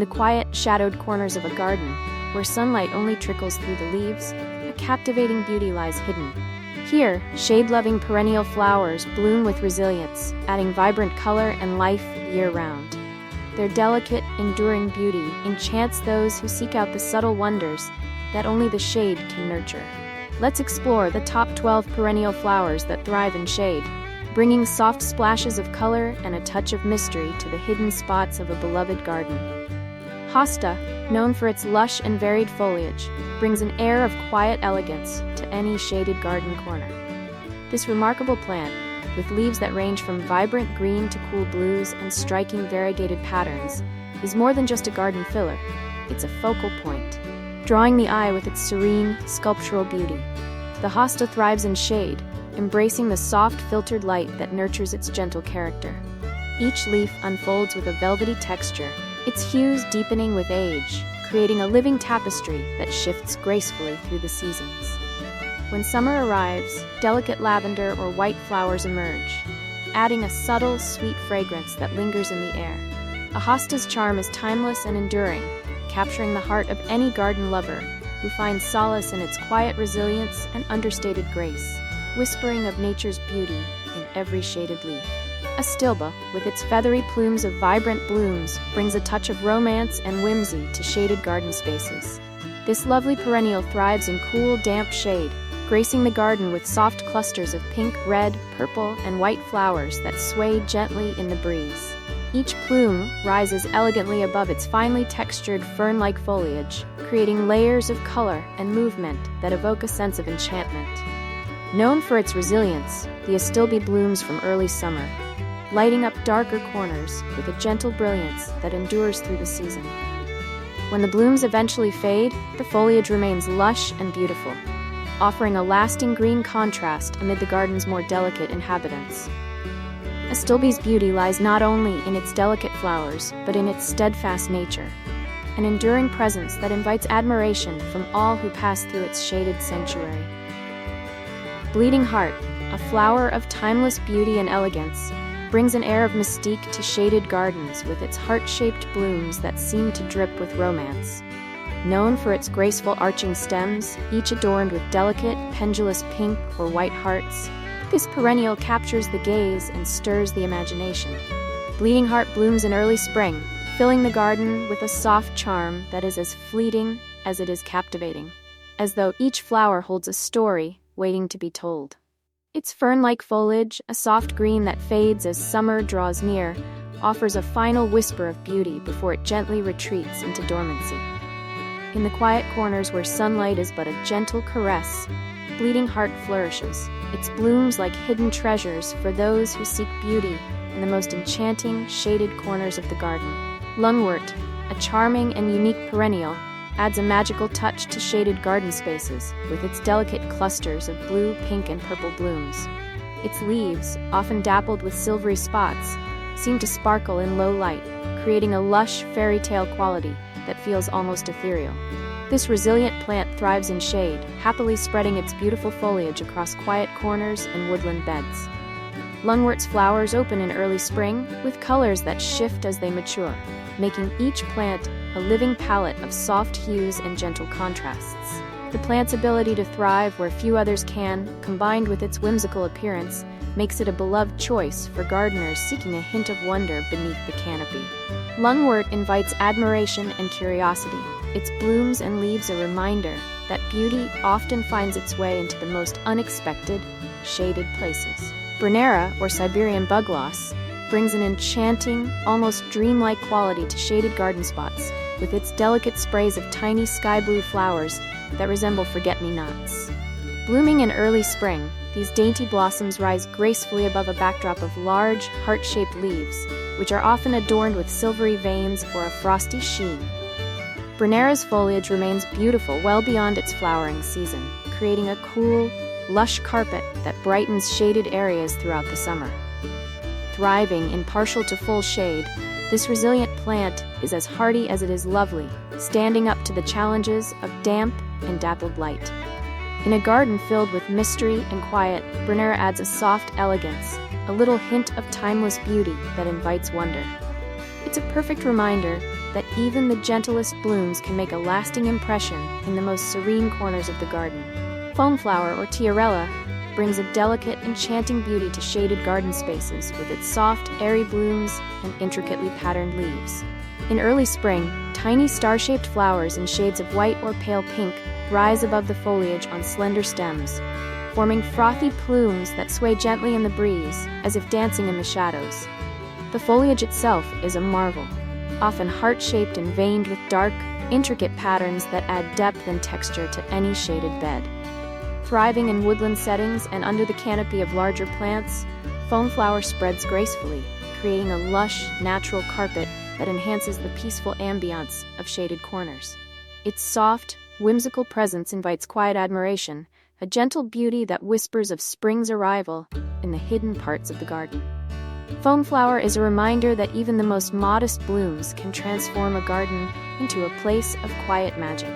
the quiet, shadowed corners of a garden, where sunlight only trickles through the leaves, a captivating beauty lies hidden. Here, shade-loving perennial flowers bloom with resilience, adding vibrant color and life year-round. Their delicate, enduring beauty enchants those who seek out the subtle wonders that only the shade can nurture. Let's explore the top 12 perennial flowers that thrive in shade, bringing soft splashes of color and a touch of mystery to the hidden spots of a beloved garden. Hosta, known for its lush and varied foliage, brings an air of quiet elegance to any shaded garden corner. This remarkable plant, with leaves that range from vibrant green to cool blues and striking variegated patterns, is more than just a garden filler. It's a focal point, drawing the eye with its serene, sculptural beauty. The hosta thrives in shade, embracing the soft, filtered light that nurtures its gentle character. Each leaf unfolds with a velvety texture, its hues deepening with age, creating a living tapestry that shifts gracefully through the seasons. When summer arrives, delicate lavender or white flowers emerge, adding a subtle, sweet fragrance that lingers in the air. A hosta's charm is timeless and enduring, capturing the heart of any garden lover who finds solace in its quiet resilience and understated grace, whispering of nature's beauty in every shaded leaf. Astilbe, with its feathery plumes of vibrant blooms, brings a touch of romance and whimsy to shaded garden spaces. This lovely perennial thrives in cool, damp shade, gracing the garden with soft clusters of pink, red, purple, and white flowers that sway gently in the breeze. Each plume rises elegantly above its finely textured fern-like foliage, creating layers of color and movement that evoke a sense of enchantment. Known for its resilience, the Astilbe blooms from early summer, lighting up darker corners with a gentle brilliance that endures through the season. When the blooms eventually fade, the foliage remains lush and beautiful, offering a lasting green contrast amid the garden's more delicate inhabitants. Astilbe's beauty lies not only in its delicate flowers, but in its steadfast nature, an enduring presence that invites admiration from all who pass through its shaded sanctuary. Bleeding Heart, a flower of timeless beauty and elegance, brings an air of mystique to shaded gardens with its heart-shaped blooms that seem to drip with romance. Known for its graceful arching stems, each adorned with delicate, pendulous pink or white hearts, this perennial captures the gaze and stirs the imagination. Bleeding Heart blooms in early spring, filling the garden with a soft charm that is as fleeting as it is captivating, as though each flower holds a story waiting to be told. Its fern-like foliage, a soft green that fades as summer draws near, offers a final whisper of beauty before it gently retreats into dormancy. In the quiet corners where sunlight is but a gentle caress, Bleeding Heart flourishes, its blooms like hidden treasures for those who seek beauty in the most enchanting, shaded corners of the garden. Lungwort, a charming and unique perennial, adds a magical touch to shaded garden spaces with its delicate clusters of blue, pink, and purple blooms. Its leaves, often dappled with silvery spots, seem to sparkle in low light, creating a lush, fairy tale quality that feels almost ethereal. This resilient plant thrives in shade, happily spreading its beautiful foliage across quiet corners and woodland beds. Lungwort's flowers open in early spring with colors that shift as they mature, making each plant a living palette of soft hues and gentle contrasts. The plant's ability to thrive where few others can, combined with its whimsical appearance, makes it a beloved choice for gardeners seeking a hint of wonder beneath the canopy. Lungwort invites admiration and curiosity, its blooms and leaves a reminder that beauty often finds its way into the most unexpected, shaded places. Brunnera, or Siberian bugloss, brings an enchanting, almost dreamlike quality to shaded garden spots, with its delicate sprays of tiny sky blue flowers that resemble forget-me-nots. Blooming in early spring, these dainty blossoms rise gracefully above a backdrop of large, heart-shaped leaves, which are often adorned with silvery veins or a frosty sheen. Brunnera's foliage remains beautiful well beyond its flowering season, creating a cool, lush carpet that brightens shaded areas throughout the summer. Thriving in partial to full shade, this resilient plant is as hardy as it is lovely, standing up to the challenges of damp and dappled light. In a garden filled with mystery and quiet, Brunnera adds a soft elegance, a little hint of timeless beauty that invites wonder. It's a perfect reminder that even the gentlest blooms can make a lasting impression in the most serene corners of the garden. Foamflower, or tiarella, brings a delicate, enchanting beauty to shaded garden spaces with its soft, airy blooms and intricately patterned leaves. In early spring, tiny star-shaped flowers in shades of white or pale pink rise above the foliage on slender stems, forming frothy plumes that sway gently in the breeze, as if dancing in the shadows. The foliage itself is a marvel, often heart-shaped and veined with dark, intricate patterns that add depth and texture to any shaded bed. Thriving in woodland settings and under the canopy of larger plants, Foamflower spreads gracefully, creating a lush, natural carpet that enhances the peaceful ambiance of shaded corners. Its soft, whimsical presence invites quiet admiration, a gentle beauty that whispers of spring's arrival in the hidden parts of the garden. Foamflower is a reminder that even the most modest blooms can transform a garden into a place of quiet magic.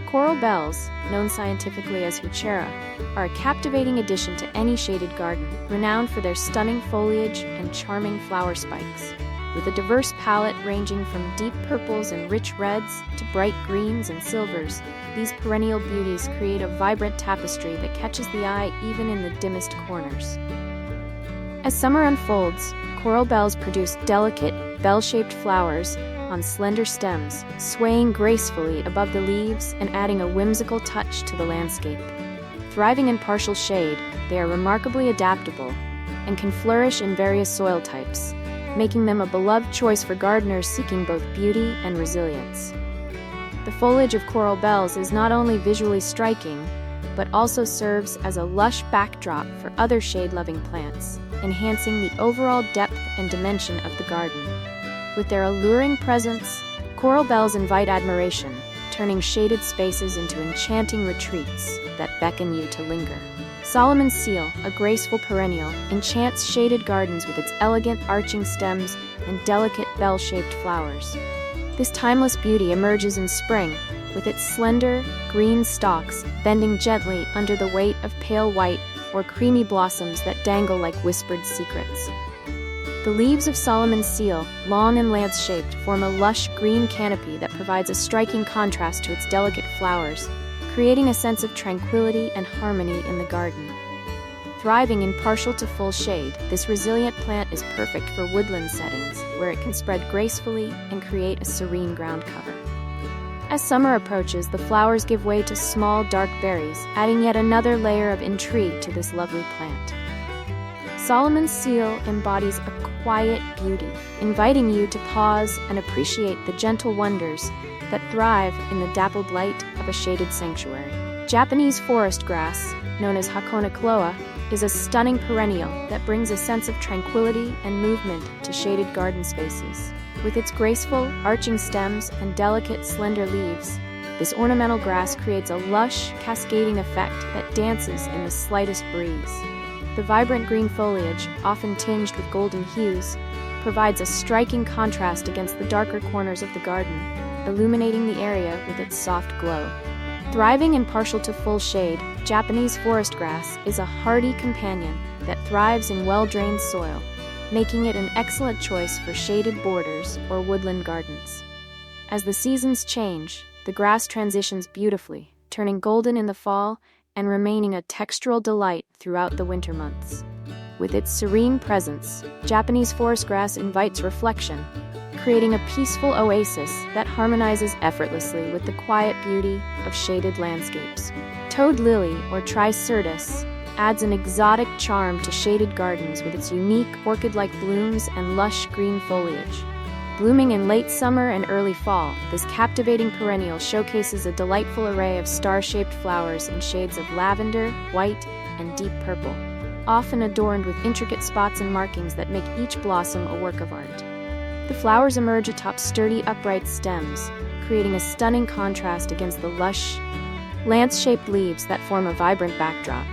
Coral bells, known scientifically as Heuchera, are a captivating addition to any shaded garden, renowned for their stunning foliage and charming flower spikes. With a diverse palette ranging from deep purples and rich reds to bright greens and silvers, these perennial beauties create a vibrant tapestry that catches the eye even in the dimmest corners. As summer unfolds, coral bells produce delicate, bell-shaped flowers on slender stems, swaying gracefully above the leaves and adding a whimsical touch to the landscape. Thriving in partial shade, they are remarkably adaptable and can flourish in various soil types, making them a beloved choice for gardeners seeking both beauty and resilience. The foliage of coral bells is not only visually striking, but also serves as a lush backdrop for other shade-loving plants, enhancing the overall depth and dimension of the garden. With their alluring presence, coral bells invite admiration, turning shaded spaces into enchanting retreats that beckon you to linger. Solomon's seal, a graceful perennial, enchants shaded gardens with its elegant arching stems and delicate bell-shaped flowers. This timeless beauty emerges in spring, with its slender, green stalks bending gently under the weight of pale white or creamy blossoms that dangle like whispered secrets. The leaves of Solomon's seal, long and lance-shaped, form a lush green canopy that provides a striking contrast to its delicate flowers, creating a sense of tranquility and harmony in the garden. Thriving in partial to full shade, this resilient plant is perfect for woodland settings, where it can spread gracefully and create a serene ground cover. As summer approaches, the flowers give way to small, dark berries, adding yet another layer of intrigue to this lovely plant. Solomon's seal embodies a quiet beauty, inviting you to pause and appreciate the gentle wonders that thrive in the dappled light of a shaded sanctuary. Japanese forest grass, known as Hakona Kloa, is a stunning perennial that brings a sense of tranquility and movement to shaded garden spaces. With its graceful, arching stems and delicate, slender leaves, this ornamental grass creates a lush, cascading effect that dances in the slightest breeze. The vibrant green foliage, often tinged with golden hues, provides a striking contrast against the darker corners of the garden, illuminating the area with its soft glow. Thriving in partial to full shade, Japanese forest grass is a hardy companion that thrives in well-drained soil, making it an excellent choice for shaded borders or woodland gardens. As the seasons change, the grass transitions beautifully, turning golden in the fall and remaining a textural delight throughout the winter months. With its serene presence, Japanese forest grass invites reflection, creating a peaceful oasis that harmonizes effortlessly with the quiet beauty of shaded landscapes. Toad lily, or Tricertus, adds an exotic charm to shaded gardens with its unique orchid-like blooms and lush green foliage. Blooming in late summer and early fall, this captivating perennial showcases a delightful array of star-shaped flowers in shades of lavender, white, and deep purple, often adorned with intricate spots and markings that make each blossom a work of art. The flowers emerge atop sturdy, upright stems, creating a stunning contrast against the lush, lance-shaped leaves that form a vibrant backdrop.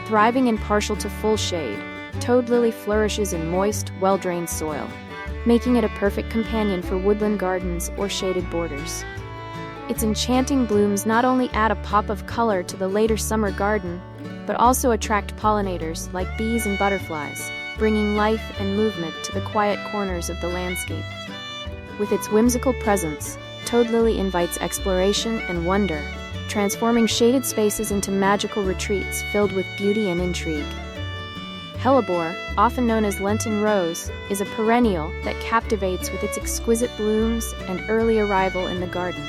Thriving in partial to full shade, toad lily flourishes in moist, well-drained soil, making it a perfect companion for woodland gardens or shaded borders. Its enchanting blooms not only add a pop of color to the later summer garden, but also attract pollinators like bees and butterflies, bringing life and movement to the quiet corners of the landscape. With its whimsical presence, Toad Lily invites exploration and wonder, transforming shaded spaces into magical retreats filled with beauty and intrigue. Hellebore, often known as Lenten Rose, is a perennial that captivates with its exquisite blooms and early arrival in the garden.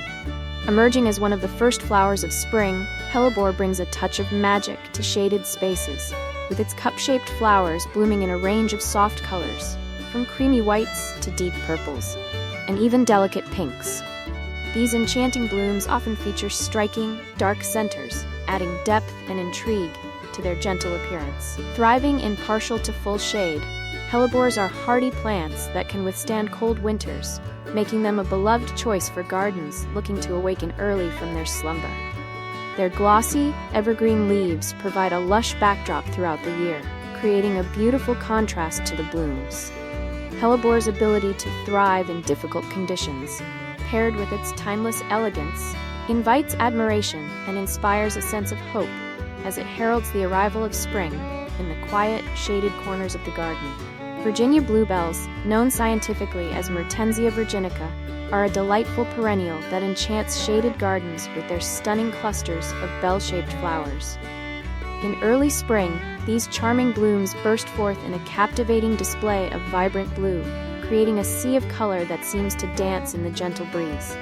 Emerging as one of the first flowers of spring, Hellebore brings a touch of magic to shaded spaces, with its cup-shaped flowers blooming in a range of soft colors, from creamy whites to deep purples, and even delicate pinks. These enchanting blooms often feature striking, dark centers, adding depth and intrigue to their gentle appearance. Thriving in partial to full shade, hellebores are hardy plants that can withstand cold winters, making them a beloved choice for gardens looking to awaken early from their slumber. Their glossy, evergreen leaves provide a lush backdrop throughout the year, creating a beautiful contrast to the blooms. Hellebore's ability to thrive in difficult conditions, paired with its timeless elegance, invites admiration and inspires a sense of hope as it heralds the arrival of spring in the quiet, shaded corners of the garden. Virginia bluebells, known scientifically as Mertensia virginica, are a delightful perennial that enchants shaded gardens with their stunning clusters of bell-shaped flowers. In early spring, these charming blooms burst forth in a captivating display of vibrant blue, creating a sea of color that seems to dance in the gentle breeze.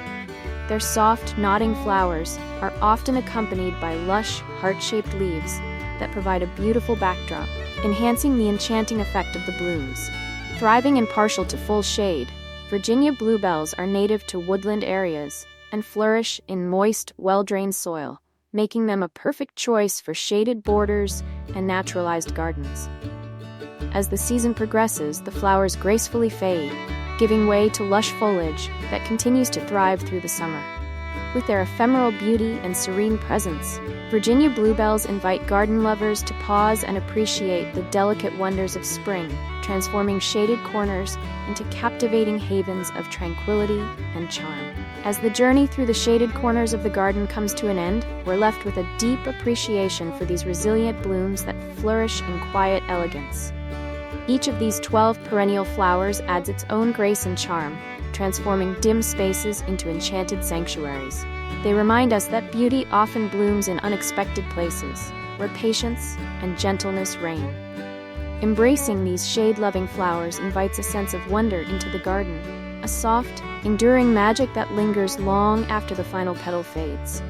Their soft, nodding flowers are often accompanied by lush, heart-shaped leaves that provide a beautiful backdrop, enhancing the enchanting effect of the blooms. Thriving in partial to full shade, Virginia bluebells are native to woodland areas and flourish in moist, well-drained soil, making them a perfect choice for shaded borders and naturalized gardens. As the season progresses, the flowers gracefully fade, giving way to lush foliage that continues to thrive through the summer. With their ephemeral beauty and serene presence, Virginia bluebells invite garden lovers to pause and appreciate the delicate wonders of spring, transforming shaded corners into captivating havens of tranquility and charm. As the journey through the shaded corners of the garden comes to an end, we're left with a deep appreciation for these resilient blooms that flourish in quiet elegance. Each of these 12 perennial flowers adds its own grace and charm, transforming dim spaces into enchanted sanctuaries. They remind us that beauty often blooms in unexpected places, where patience and gentleness reign. Embracing these shade-loving flowers invites a sense of wonder into the garden, a soft, enduring magic that lingers long after the final petal fades.